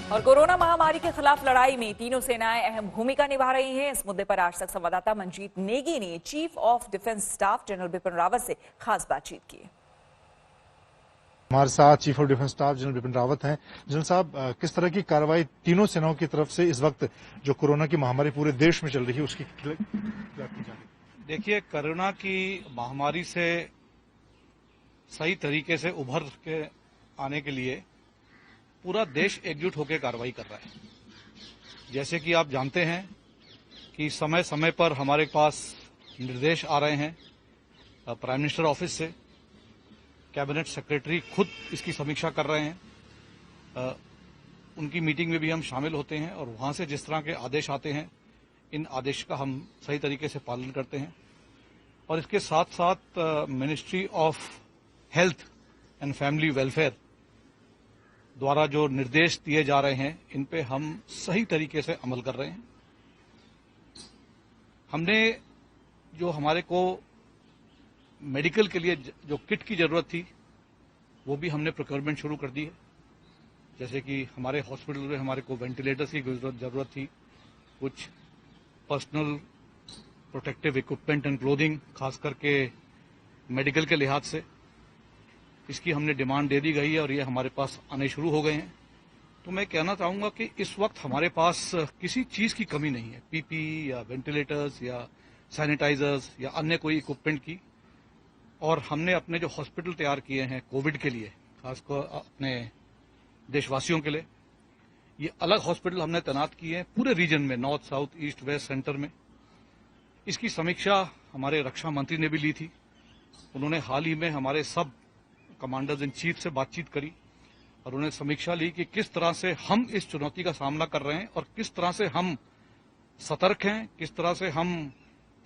और कोरोना महामारी के खिलाफ लड़ाई में तीनों सेनाएं अहम भूमिका निभा रही हैं। इस मुद्दे पर आज तक संवाददाता मंजीत नेगी ने chief of defence staff general Bipin Rawat से खास बातचीत की। हमारे साथ chief of defence staff general Bipin Rawat हैं। जनरल साहब, किस तरह की कार्रवाई तीनों सेनाओं की तरफ से इस वक्त जो कोरोना की महामारी पूरे देश में चल रही है उसकी की जा रही है? देखिए, कोरोना की महामारी से सही तरीके से उभर के आने के लिए पूरा देश एकजुट होकर कार्रवाई कर रहा है। जैसे कि आप जानते हैं कि समय समय पर हमारे पास निर्देश आ रहे हैं प्राइम मिनिस्टर ऑफिस से, कैबिनेट सेक्रेटरी खुद इसकी समीक्षा कर रहे हैं। उनकी मीटिंग में भी हम शामिल होते हैं और वहां से जिस तरह के आदेश आते हैं, इन आदेश का हम सही तरीके से पालन करते हैं। और इसके साथ साथ ministry of health and family welfare द्वारा जो निर्देश दिए जा रहे हैं, इन पे हम सही तरीके से अमल कर रहे हैं। हमने जो हमारे को मेडिकल के लिए जो किट की जरूरत थी, वो भी हमने प्रोक्योरमेंट शुरू कर दी है। जैसे कि हमारे हॉस्पिटल में हमारे को वेंटिलेटर्स की जरूरत थी, कुछ personal protective equipment and clothing, खास करके मेडिकल के लिहाज से इसकी हमने डिमांड दे दी गई है और ये हमारे पास आने शुरू हो गए हैं। तो मैं कहना चाहूंगा कि इस वक्त हमारे पास किसी चीज की कमी नहीं है, पीपी या वेंटिलेटर्स या सैनिटाइजर्स या अन्य कोई इक्विपमेंट की। और हमने अपने जो हॉस्पिटल तैयार किए हैं कोविड के लिए, खासकर अपने देशवासियों के लिए, ये अलग हॉस्पिटल हमने तैनात किए हैं पूरे रीजन में, north, south, east, west, centre में। इसकी समीक्षा हमारे रक्षा मंत्री ने भी ली थी। उन्होंने हाल ही में हमारे सब कमांडर्स इन चीफ से बातचीत करी और उन्होंने समीक्षा ली कि किस तरह से हम इस चुनौती का सामना कर रहे हैं और किस तरह से हम सतर्क हैं, किस तरह से हम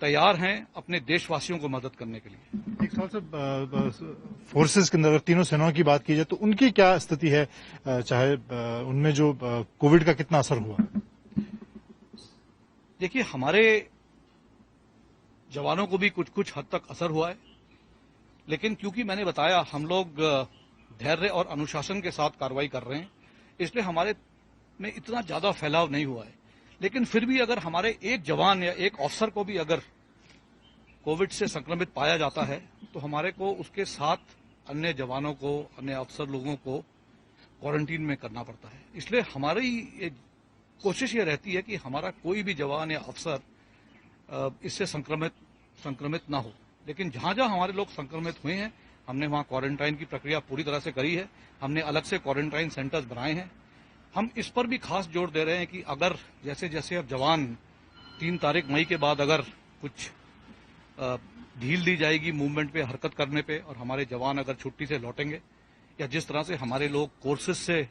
तैयार हैं अपने देशवासियों को मदद करने के लिए। एक सवाल से फोर्सेस के अंदर तीनों सेनाओं की बात की जाए तो उनकी क्या स्थिति है, चाहे उनमें जो कोविड का कितना असर हुआ? देखिए, हमारे जवानों को भी कुछ कुछ हद तक असर हुआ है, लेकिन क्योंकि मैंने बताया हम लोग धैर्य और अनुशासन के साथ कार्रवाई कर रहे हैं, इसलिए हमारे में इतना ज्यादा फैलाव नहीं हुआ है। लेकिन फिर भी अगर हमारे एक जवान या एक अफसर को भी अगर कोविड से संक्रमित पाया जाता है, तो हमारे को उसके साथ अन्य जवानों को, अन्य अफसर लोगों को क्वारंटीन में करना पड़ता है। इसलिए हमारी कोशिश ये रहती है कि हमारा कोई भी जवान या अफसर इससे संक्रमित ना हो। लेकिन जहां जहां हमारे लोग संक्रमित हुए हैं, हमने वहां क्वारंटाइन की प्रक्रिया पूरी तरह से करी है। हमने अलग से क्वारंटाइन सेंटर्स बनाए हैं। हम इस पर भी खास जोर दे रहे हैं कि अगर जैसे जैसे अब जवान 3 तारीख मई के बाद अगर कुछ ढील दी जाएगी मूवमेंट पे, हरकत करने पे, और हमारे जवान अगर छुट्टी से लौटेंगे या जिस तरह से हमारे लोग कोर्सेज से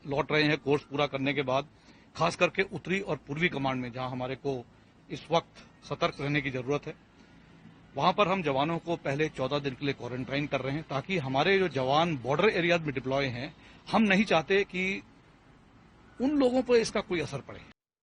लौट रहे हैं कोर्स पूरा करने के बाद, खास करके उत्तरी और पूर्वी कमांड में जहां हमारे को इस वक्त सतर्क रहने की जरूरत है, वहां पर हम जवानों को पहले 14 दिन के लिए क्वारंटाइन कर रहे हैं, ताकि हमारे जो जवान बॉर्डर एरियाज में डिप्लॉय हैं, हम नहीं चाहते कि उन लोगों पर इसका कोई असर पड़े।